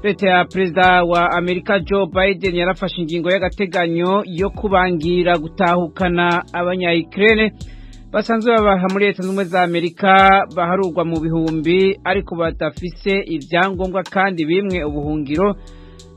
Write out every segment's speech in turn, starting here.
leta ya perezida wa Amerika Joe Biden yarafashe ingingo y'agateganyo yo kubangira gutahukana abanya-Ukraine basanzwe babaha muri leta z'ubumwe za Amerika baharurwa mu bihumbi ariko badafise ivyangombwa kandi bimwe ubuhungiro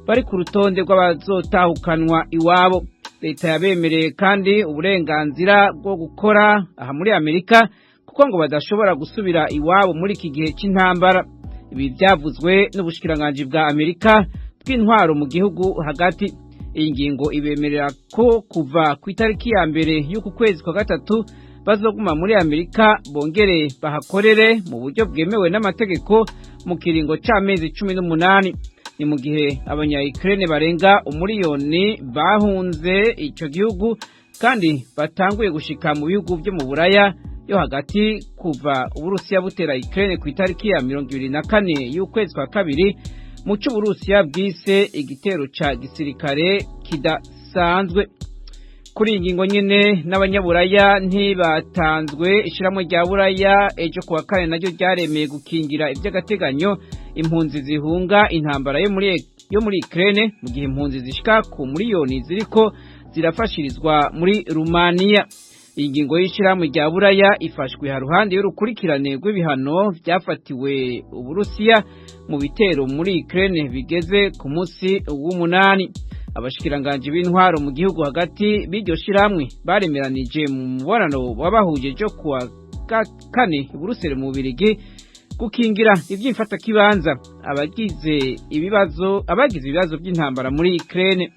bari ku rutonde rw'abazotahukanwa iwabo. Leta yabemereye kandi uburenganzira bwo gukora aha muri Amerika kuko ngo badashobora gusubira iwabo muri iki gihe c'intambara. Ibi byavuzwe n'ubushikiranganje bwa Amerika bw'intwaro mu gihugu hagati. Iyi ngingo ibemerera ko kuva ku itariki ya mbere y'uku kwezi kwa gatatu bazoguma muri Amerika bongere bahakorere mu buryo bwemewe n'amategeko mu kiringo c'amezi 18. Ni mu gihe abanya-Ukraine barenga umuriyoni bahunze ico gihugu kandi batanguye gushika mu bihugu byo mu Buraya yo hagati kuva Uburusiya butera Ukraine ku itariki ya 24 y'ukwezi kwa kabiri mu c'Uburusiya bwise igitero ca gisirikare kidasanzwe. Kuri ingingo nyene n'abanyaburaya ntibatanzwe ishiramwe rya Buraya ejo kuwa kane naryo ryaremeye gukingira ivy'agateganyo impunzi zihunga intambara yo muri Ukraine mu gihe impunzi zishika ku miliyoni ziriko zirafashirizwa muri Rumania. Ingingo y'ishiramwe rya Buraya ifashwe haruhande y'urukurikirane rw'ibihano vyafatiwe Uburusiya mu bitero muri Ukraine bigeze ku munsi w'umunani. Abashikiranganje b'intwaro mu gihugu hagati b'iryo shiramwe baremeranije mu mubonano wabahuje cyo kuwa kane Buruseli mu Bubiligi gukingira ivy'imfata kibanza abagize ibibazo by'intambara muri Ukraine.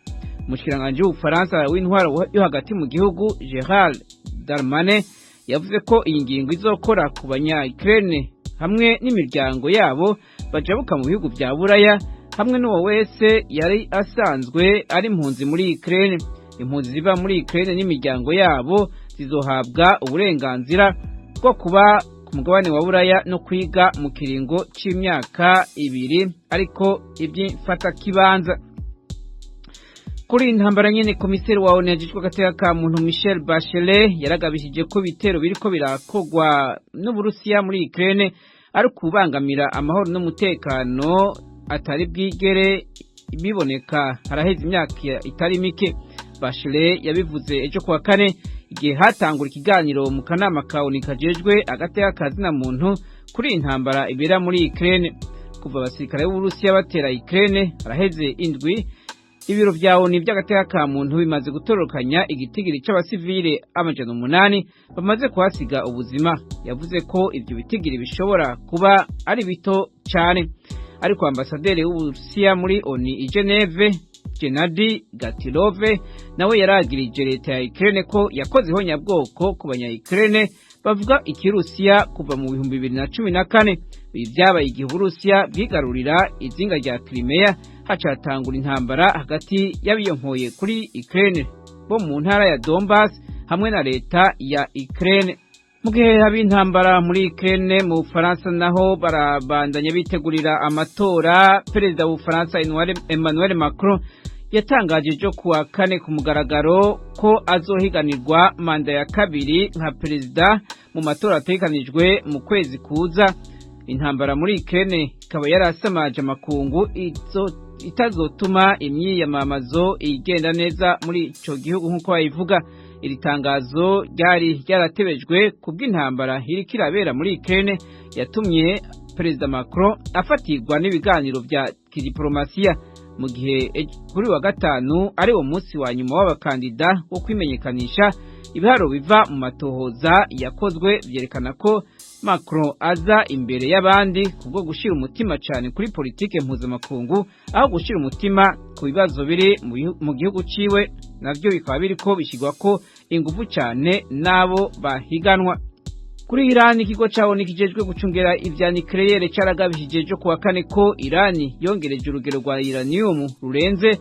Umushikiranganje w'Ubufaransa w'intwaro yo hagati mu gihugu Gérald Darmanin yavuze ko iyi ngingo izokora ku banya-Ukraine hamwe n'imiryango yabo bajabuka mu bihugu vya Buraya hamwe n'uwo wese yari asanzwe ari impunzi muri Ukraine. Impunzi ziva muri Ukraine n'imiryango yabo zizohabwa uburenganzira bwo kuba ku mugabane wa Buraya no kwiga mu kiringo c'imyaka 2 ariko ivy'imfata kibanza. Kuri intambara nyene komiseri wa ONU yajejwe agateka ka muntu Michelle Bachelet yaragabishije ko bitero biriko birakogwa n'Uburusiya muri Ukraine ari kubangamira amahoro n'umutekano atari bwigere biboneka haraheze imyaka itari mike. Bachelet yabivuze ejo kuwa kane igihe hatangura ikiganiro mu kanama ka ONU kajejwe agateka kazina muntu kuri intambara ibera muri Ukraine. Kuva abasirikare b'Uburusiya batera Ukraine haraheze indwi ibiro vya ONU by'agateka ka muntu bimaze gutorokanya igitigiri c'abasivile 800 bamaze kuhasiga ubuzima. Yavuze ko ivyo bitigiri bishobora kuba ari bito cyane. Ariko ambasaderi w'Uburusiya muri ONU i Geneve Gennady Gatilov nawe yaragirije leta ya Ukraine ko yakozeho nyabwoko ku banya-Ukraine bavuga ikirusiya kuva mu 2014. Ibi byabaye igihe Uburusiya bwigarurira izinga rya Crimea hacatangura intambara hagati y'abiyonkoye kuri Ukraine bo mu ntara ya Donbass hamwe na leta ya Ukraine. Mu gihe haba intambara muri Ukraine mu Bufaransa naho barabandanya bitegurira amatora. Perezida w'Ubufaransa Emmanuel Macron yatangaje ejo kuwa kane ku mugaragaro ko azohiganirwa manda ya kabiri nka perezida mu matora ategekanijwe mu kwezi kuza. Intambara muri Ukraine ikaba yarasamaje amakungu itazotuma imyiyamamazo igenda neza muri ico gihugu nk'uko bayivuga. Iri tangazo ryari ryaratebejwe kubw'intambara iriko irabera muri Ukraine yatumye Perezida Macron afatirwa n'ibiganiro vya kidiplomasiya mu gihe kuri wa gatanu ari wo munsi wa nyuma w'abakandida wo kwimenyekanisha. Ibiharo biva mu matohoza yakozwe vyerekana ko Macron aza imbere y'abandi kubwo gushira umutima cyane kuri politike mpuzamakungu aho gushira umutima ku bibazo biri mu gihugu ciwe, navyo bikaba biriko bishigwa ko ingufu cyane nabo bahiganwa. Kuri Iran, ikigo cawo nikijejwe gucungera ivya nucleaire caragabishije ejo kuwa kane ko Iran yongereje urugero rwa uranium rurenze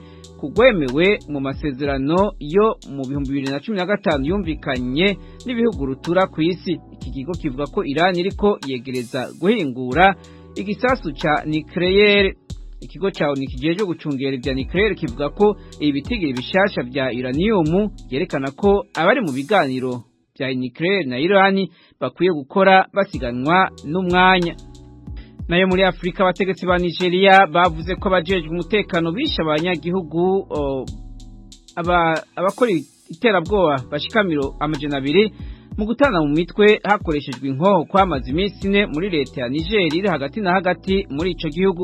kugwemewe mu masezerano yo mu 2015 yumvikanye n'ibihugu rutura ku isi. Iki kigo kivuga ko Iran iriko yegereza guhingura igisasu ca nucleaire. Ikigo cawo nikijejwe gucungera ivya nucleaire kivuga ko ibitigiri bishasha vya uranium yerekana ko abari mu biganiro vya nucleaire na Iran bakwiye gukora basiganwa n'umwanya. nayo muri Afrika abategetsi ba Nigeria bavuze ko abajejwe umutekano bishe abanyagihugu abakora iterabwoba bashikamiro 200 mu gutana mu mitwe hakoreshejwe inkoho kwamaze iminsi 4 muri leta ya Niger iri hagati na hagati muri ico gihugu.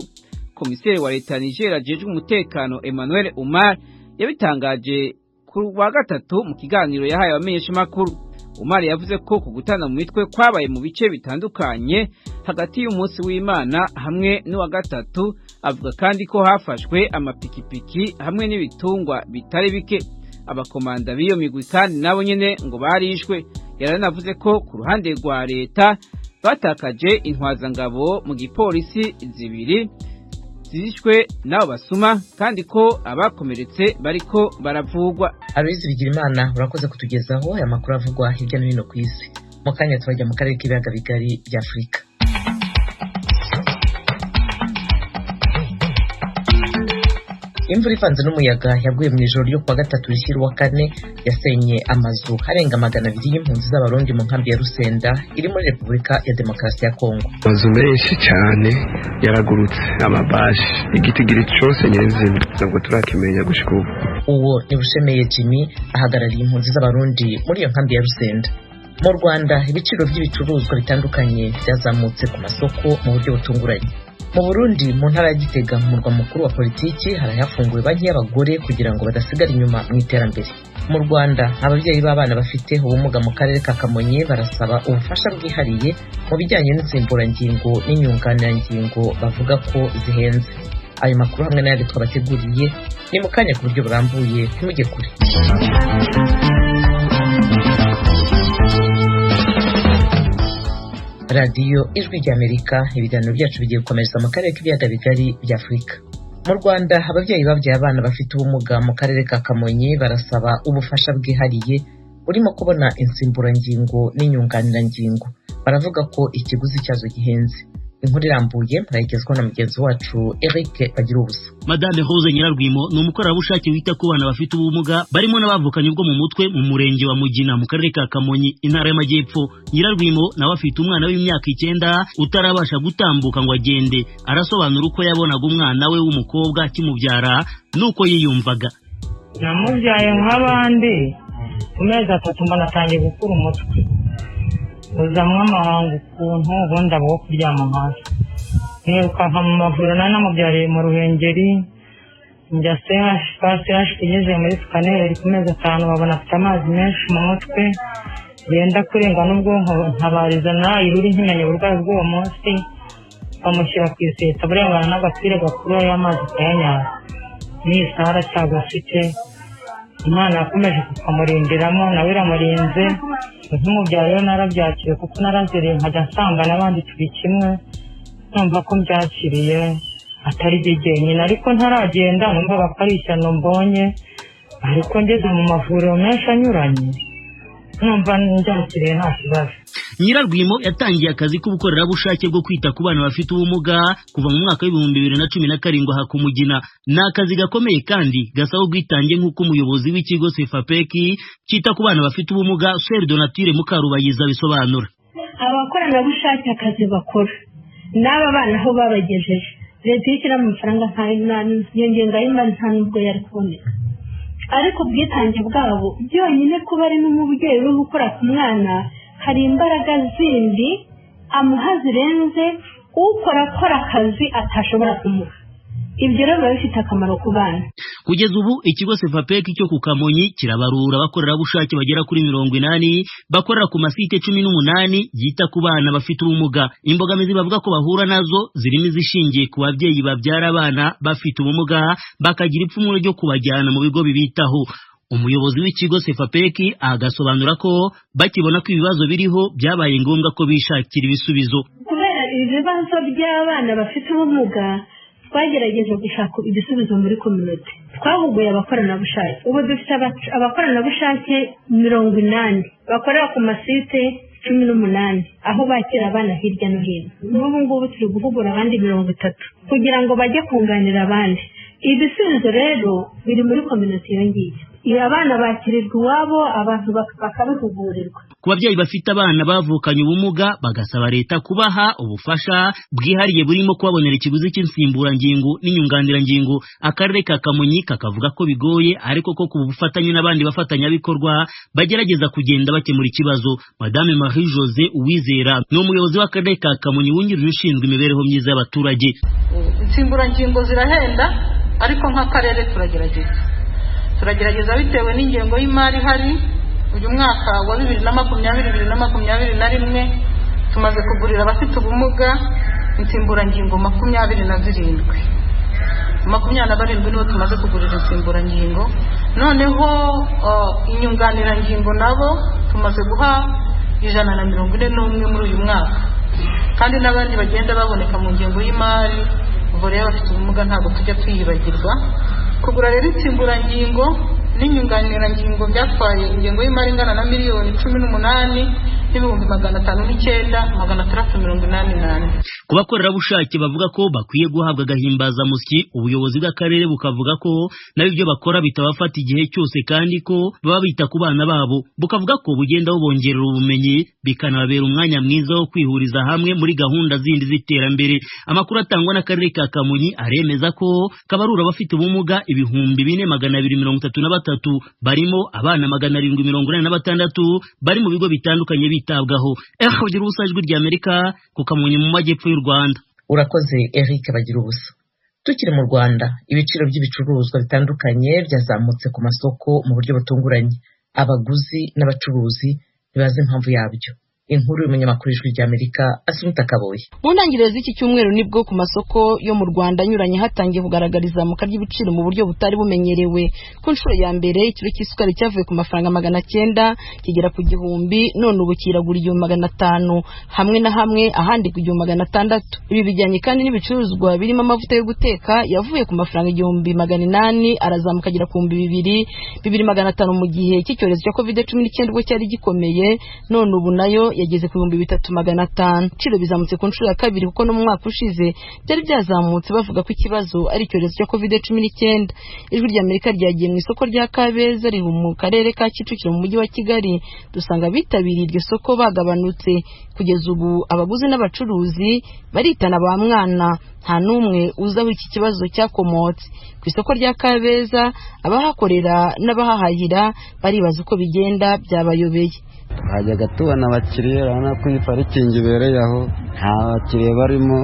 Komiseri wa leta ya Niger ajejwe umutekano Emmanuel Umar yabitangaje ku wa gatatu mu kiganiro yahaye abamenyesha makuru. Umar yavuze ko kugutana mu mitwe kwabaye mu bice bitandukanye hagati y'umunsi w'Imana hamwe n'uwa gatatu. Avuga kandi ko hafashwe amapikipiki hamwe n'ibitungwa bitari bike. Abakomanda b'iyo migwi kandi nabo nyene ngo barishwe. Yaranavuze ko ku ruhande rwa leta batakaje intwazangabo mu gipolisi 2 zishwe nabo basuma kandi ko abakomeretse bariko baravugwa. Aloise Bigirimana urakoze kutugezaho aya makuru avugwa hirya no hino ku isi. Mu kanya turajya mu karere k'ibiyaga bigari bya Afrika. Imvura ivanze n'umuyaga yaguye mu ijoro ryo kuwa gatatu rishyira uwa kane yasenye amazu harenga 200 y'impunzi z'abarundi mu nkambi ya Rusenda iri muri Repubulika ya Demokarasi ya Kongo. Amazu menshi cyane yaragurutse amabashi igitigiri cyose nyezina ntabwo turakimenya gushika ubu. Uwo ni Bushemeye Jimmy ahagarariye impunzi z'abarundi muri iyo nkambi ya Rusenda. Mu Rwanda ibiciro by'ibicuruzwa bitandukanye byazamutse ku masoko mu buryo butunguranye. Mu Burundi mu ntara ya Gitega mu murwa mukuru wa politiki harayafunguwe banki y'abagore kugira ngo badasigara inyuma mu iterambere. Mu Rwanda ababyeyi b'abana bafite ubumuga mu karere ka Kamonyi barasaba ubufasha bwihariye mu bijyanye n'insimburangingo n'inyunganirangingo bavuga ko zihenze. Ayo makuru hamwe n'ayandi twabateguriye ni mu kanya ku buryo burambuye ntimujye kure. Radio Ijwi ry'Amerika ibiganiro byacu bigiye gukomereza mu karere k'ibiyaga bigari bya Afrika. Mu Rwanda ababyeyi babyaye abana bafite ubumuga mu karere ka Kamonyi barasaba ubufasha bwihariye urimo kubona insimburangingo n'inyunganirangingo. Baravuga ko ikiguzi cyazo gihenze. Inkuru irambuye murayigezwaho na mugenzi wacu Eric Bagirubusa. Madame Rose Nyirarwimo ni umukorerabushake wita ku bana bafite ubumuga barimo n'abavukanye ubwo mu mutwe mu murenge wa Mugina mu karere ka Kamonyi intara y'Amajyepfo. Nyirarwimo nawe afite umwana w'imyaka 9 utarabasha gutambuka ngo agende. Arasobanura uko yabonaga umwana we w'umukobwa kimubyara nuko yiyumvaga. Namubyaye nk'abandi ku mezi 3 mbona atangiye gukura umutwe. Uzamwa amahanga ukuntu ubundi abo kuryama hasi. Niruka mu mavuriro namubyariye mu Ruhengeri njya CH igeze muri scanner ku mezi 5 babona afite amazi menshi mu mutwe yenda kurenga n'ubwonko ntabariza iruri nkimenye uburwayi bw'uwo munsi bamushyira ku iseta burengana n'agapira gakuru y'amazi kayanyara n'isahara cyagafite. Imana yakomeje kukamurindiramo nawe iramurinze. Nk'umubyaro rero narabyakiriye kuko narazereye nkajya nsanga n'abandi turi kimwe numva ko mbyakiriye atari jyenyine ariko ntaragenda numva bakari ishyano mbonye ariko ngeze mu mavuriro menshi anyuranye numva ndyakiriye nta kibazo. Nyirarwimo yatangiye akazi k'ubukorerabushake bwo kwita ku bana bafite ubumuga kuva mu mwaka wa 2017 aha ku Mugina. Ni akazi gakomeye kandi gasaba ubwitange nk'uko umuyobozi w'ikigo CFAPEC cyita ku bana bafite ubumuga Sœur Donatille Mukarubayiza bisobanura. Abakoranabushake akazi bakora n'aba bana aho babagejeje leta ishyira amafaranga ngenga y'imari nta nubwo yari kuboneka ariko ubwitange bwabo byonyine kuba ari n'umubyeyi uri gukora ku mwana hari imbaraga zindi amuha zirenze ukora akazi atashobora kumuha. Ibyo rero biba bifite akamaro ku bana. Kugeza ubu ikigo CFAPEC cyo ku Kamonyi kirabarura abakorerabushake bagera kuri 80 bakorera ku masite 18 yita ku bana bafite ubumuga. Imbogamizi bavuga ko bahura nazo zirimo izishingiye ku babyeyi babyara abana bafite ubumuga bakagira ipfumu ryo kubajyana mu bigo bibitaho. Umuyobozi w'ikigo CFAPEC agasobanura ko bakibona ko ibibazo biriho byabaye ngombwa ko bishakira ibisubizo. Kubera ibibazo by'abana bafite ubumuga twagerageje gushaka ibisubizo muri community. Twahuguye abakoranabushake. Ubu dufite abakoranabushake 80 bakorera ku masite 18 aho bakira abana hirya no hino. N'ubu ngubu turi guhugura abandi 30 kugira ngo bajye kunganira abandi. Ibisubizo rero biri muri community yongiye. abana bakirirwa iwabo abantu bakabihugurirwa. Ku babyeyi bafite abana bavukanye ubumuga bagasaba leta kubaha ubufasha bwihariye burimo kubabonera ikiguzi cy'insimburangingo n'inyunganirangingo. Akarere ka Kamonyi kakavuga ko bigoye ariko ko ku bufatanye n'abandi bafatanyabikorwa bagerageza kugenda bakemura ikibazo. Madame Marie Jose Uwizera ni umuyobozi w'akarere ka Kamonyi wungirije ushinzwe imibereho myiza y'abaturage. Insimburangingo zirahenda ariko nk'akarere turagerageza bitewe n'ingengo y'imari hari. Uyu mwaka wa 2020-2021 tumaze kugurira abafite ubumuga insimburangingo 27 niho tumaze kugurira insimburangingo. Noneho inyunganirangingo nabo tumaze guha 141 muri uyu mwaka, kandi n'abandi bagenda baboneka mu ngengo y'imari. Ubwo rero abafite ubumuga ntabwo tujya tuyibagirwa. Kugura rero insimburangingo n'inyunganirangingo byatwaye ingengo y'imari ingana na miliyoni 18,509,688. Ku bakorerabushake bavuga ko bakwiye guhabwa agahimbazamusyi, ubuyobozi bw'akarere bukavuga ko nabo ibyo bakora bitabafata igihe cyose kandi ko baba bita ku bana babo. Bukavuga ko bugenda bubongerera ubumenyi bikanababera umwanya mwiza wo kwihuriza hamwe muri gahunda zindi z'iterambere. Amakuru atangwa n'akarere ka Kamonyi aremeza ko kabarura abafite ubumuga 4,233 barimo abana 786 bari mu bigo bitandukanye bitabwaho. Bagira ubusa ijwi ry'Amerika ku Kamonyi mu majyepfo y'u Rwanda. Urakoze Eric Bagira ubusa. Tukiri mu Rwanda, ibiciro by'ibicuruzwa bitandukanye byazamutse ku masoko mu buryo butunguranye. Abaguzi n'abacuruzi ntibazi impamvu yabyo. Inkuru y'umunyamakuru w'ijwi ry'Amerika Asumta Kaboyi. Mu ntangiriro z'iki cyumweru nibwo ku masoko yo mu Rwanda anyuranye hatangiye kugaragara izamuka ry'ibiciro mu buryo butari bumenyerewe. Ku nshuro ya mbere ikiro cy'isukari cyavuye ku mafaranga 900 kigera ku 1000, none ubu kiragura 500 hamwe na hamwe ahandi ku 600. Ibi bijyanye kandi n'ibicuruzwa birimo amavuta yo guteka yavuye ku mafaranga 1800 arazamuka agera ku 2500 mu gihe cy'icyorezo cya COVID-19 bwo cyari gikomeye, none ubu nayo yageze ku 3500. Ibiciro bizamutse ku nshuro ya kabiri kuko no mu mwaka ushize byari byazamutse bavuga ko ikibazo ari icyorezo cya COVID-19. Ijwi ry'Amerika ryagiye mu isoko rya Kabeza riri mu karere ka Kicukiro mu mujyi wa Kigali, dusanga bitabiriye iryo soko bagabanutse. Kugeza ubu abaguzi n'abacuruzi baritana ba mwana, nta numwe uzaho iki kibazo cyakomotse. Ku isoko rya Kabeza abahakorera n'abahahahira baribaza uko bigenda byabayobeye. Hajyaga tubona abakiriya urabona ko iyi parikingi ibereye aho nta bakiriya barimo,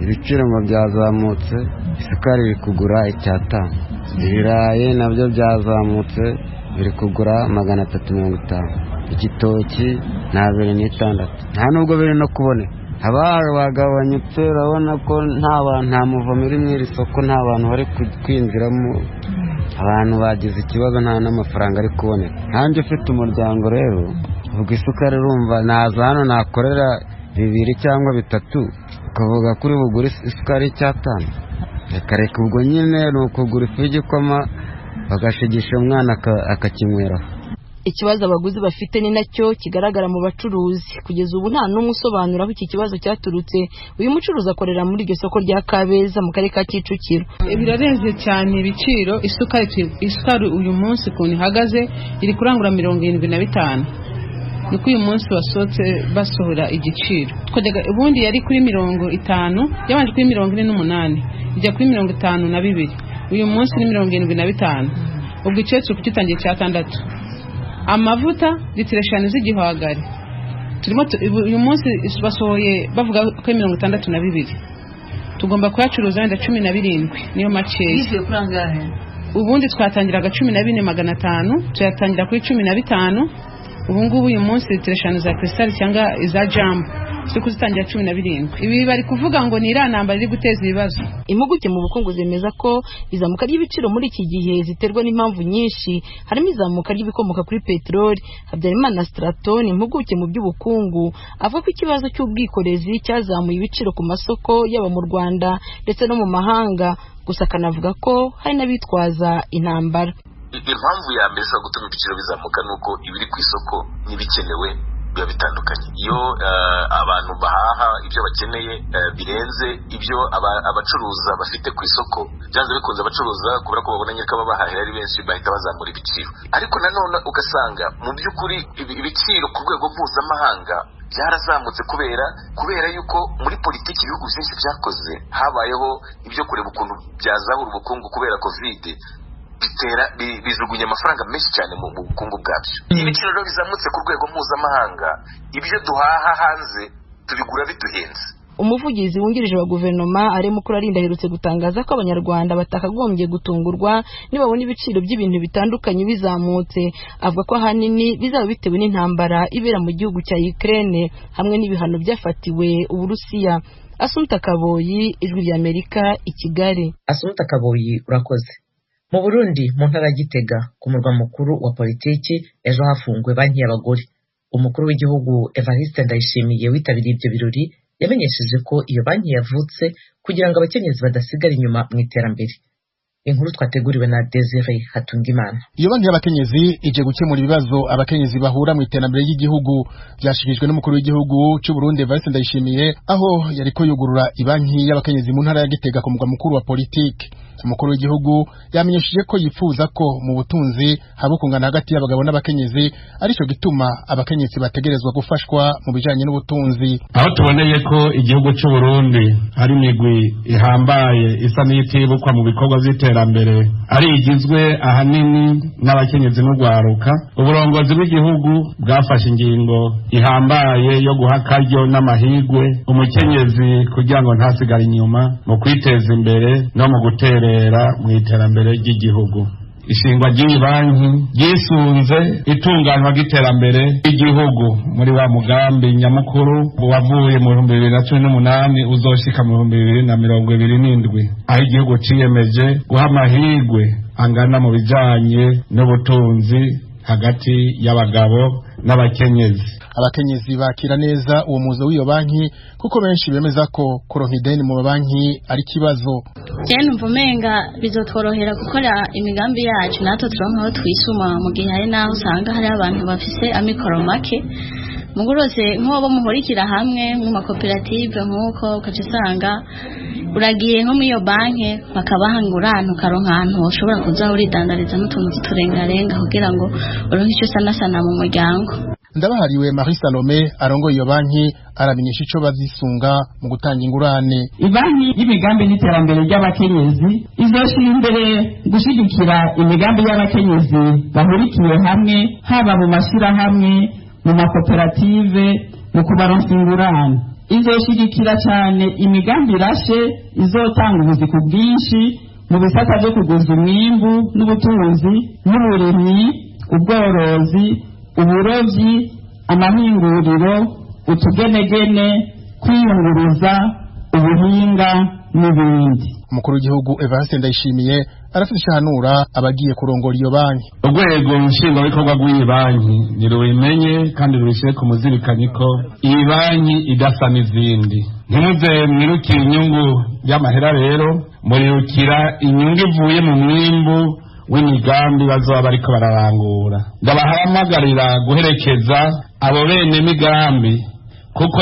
ibiciro ngo byazamutse. Isukari iri kugura 500, ibirayi nabyo byazamutse biri kugura 350, igitoki na 260, nta nubwo biri no kuboneka. Bagabanyutse, urabona ko nta muvumo uri mu iri soko, nta bantu bari kwinjiramo. Abantu bagize ikibazo, nta n'amafaranga ari kuboneka. Nanjye ufite umuryango rero ubwo isukari urumva naza hano nakorera 2 cyangwa 3 ukavuga kuri bugura isukari 500. Reka ubwo nyine ni ukugura ifu y'igikoma bagashigisha umwana akakinyweraho. Ikibazo abaguzi bafite ni nacyo kigaragara mu bacuruzi. Kugeza ubu nta numwe usobanura aho iki kibazo cyaturutse. Uyu mucuruzi akorera muri iryo soko rya Kabeza mu karere ka Kicukiro. Birarenze cyane ibiciro. Isukari uyu munsi kuntu ihagaze iri kurangura 75. Niko uyu munsi basohora igiciro. Twajyaga ubundi yari kuri 50, yabanje kuri 48, ijya kuri 52. Uyu munsi ni 75. Ubwo icyo kugitangiye cya 6. Amavuta litiro 5 z'igihwagari turimo uyu munsi basohoye bavuga ko 62. Tugomba kuyacuruza wenda 17 niyo makeya. Yishyuye kuri angahe? Ubundi twatangiraga 14,500 tuyatangira kuri 15. Ubu ngubu uyu munsi litiro 5 za Crystal cyangwa iza Jumbo cyo kuzitangira 17. Ibi bari kuvuga ngo ni iranamba riri guteza ibibazo. Impuguke mu bukungu zemeza ko izamuka ry'ibiciro muri iki gihe ziterwa n'impamvu nyinshi, harimo izamuka ry'ibikomoka kuri peteroli. Habyarimana Straton, impuguke mu by'ubukungu, avuga ko ikibazo cy'ubwikorezi cyazamuye ibiciro ku masoko yaba mu Rwanda ndetse no mu mahanga, gusa akanavuga ko hari n'abitwaza intambara. Impamvu ya mbere ishobora gutuma ibiciro bizamuka nuko ibiri ku isoko n'ibikenewe biba bitandukanye. Iyo abantu bahaha ibyo bakeneye birenze ibyo abacuruza bafite ku isoko, byanze bikunze abacuruza kubera ko babonanye ko babahahira ari benshi bahita bazamura ibiciro. Ariko nanone ugasanga mu by'ukuri ibiciro ku rwego mpuzamahanga byarazamutse kubera yuko muri politiki ibihugu byinshi byakoze, habayeho ibyo kureba ukuntu byazahura ubukungu kubera covid, bijugunya amafaranga menshi cyane mu bukungu bwabyo. Ibiciro rero bizamutse ku rwego mpuzamahanga, ibyo duhaha hanze tubigura biduhenze. Umuvugizi wungirije wa guverinoma Alain Mukurarinda aherutse gutangaza ko abanyarwanda batakagombye gutungurwa nibabona ibiciro by'ibintu bitandukanye bizamutse. Avuga ko ahanini bizaba bitewe n'intambara ibera mu gihugu cya Ukraine hamwe n'ibihano byafatiwe Uburusiya. Asumta Kaboyi, Ijwi ry'Amerika, i Kigali. Asumta Kaboyi, urakoze. Mu Burundi, mu ntara ya Gitega, ku murwa mukuru wa politiki, ejo hafunguwe banki y'abagore. Umukuru w'igihugu Evariste Ndayishimiye witabiriye ibyo birori yamenyesheje ko iyo banki yavutse kugira ngo abakenyezi badasigara inyuma mu iterambere. Inkuru twateguriwe na Desire Hatungimana. Iyo banki y'abakenyezi ije gukemura ibibazo abakenyezi bahura mu iterambere ry'igihugu. Byashikijwe n'umukuru w'igihugu cy'u Burundi Evariste Ndayishimiye aho yariko yugurura ibanki y'abakenyezi mu ntara ya Gitega ku murwa mukuru wa politiki. Umukuru w'igihugu yamenyesheje ko yifuza ko mu butunzi haba kungana hagati y'abagabo n'abakenyezi, arico gituma abakenyezi bategerezwa gufashwa mu bijanye n'ubutunzi. Aho tuboneye ko igihugu cy'u Burundi ari imigwi ihambaye isa n'itibukwa mu bikorwa by'iterambere, ari igizwe ahanini n'abakenyezi n'urwaruka, uburongozi bw'igihugu bwafashe ingingo ihambaye yo guha akaryo n'amahigwe umukenyezi kugira ngo ntasigare inyuma mu kwiteza imbere no mu gutera mu iterambere ry'igihugu. Ishingwa ry'iyi banki ryisunze itunganywa ry'iterambere ry'igihugu muri wa mugambi nyamukuru wavuye mu 2018 uzoshika mu 2027, aho igihugu ciyemeje guha amahirwe angana mu bijanye n'ubutunzi hagati y'abagabo n'abakenyezi. Abakenyezi bakira neza uwo muzo w'iyo banki kuko benshi bemeza ko kuronka ideni mu banki ari kibazo. Cyane mvumenga bizotworohera gukora imigambi yacu natwe turonka aho twisuma mu gihe hari naho usanga hari abantu bafise amikoro make. Mugurose nk'abo muhurikira hamwe mu makoperative nk'uko ukaca usanga uragiye nko muri iyo banki bakabahangura ukaronka ahantu ushobora kuza uridandariza n'utuntu turengarenga kugira ngo uronke icyo sanasana mu muryango. Ndabahariwe Marie Salome arongoye iyo banki aramenyesha ico bazisunga mu gutanga ingurane. Ibanki y'imigambi n'iterambere ry'abakenyezi izoshira imbere gushigikira imigambi y'abakenyezi bahurikiye hamwe, haba mu mashirahamwe, mu makoperative, mu kubaronsa ingurane. Izoshigikira cyane imigambi irashe izotanga ubuzi ku bwinshi mu bisata byo kuguza umwimbu n'ubutunzi n'uburimyi, ubworozi, uburovyi, amahinguriro, utugenegene, kwiyunguruza, ubuhinga n'ibindi. Umukuru w'igihugu Evariste Ndayishimiye arafite ishanura abagiye kurongora iyo banki. Urwego nshingwabikorwa rw'iyi banki nirubimenye kandi rubishyire ku muzirikani ko iyi banki idasa n'izindi. Ntimuze mwirukira inyungu y'amahera rero, murirukira inyungu ivuye mu mwimbu w'imigambi bazoba bariko bararangura. Ndabahamagarira guherekeza abo bene migambi kuko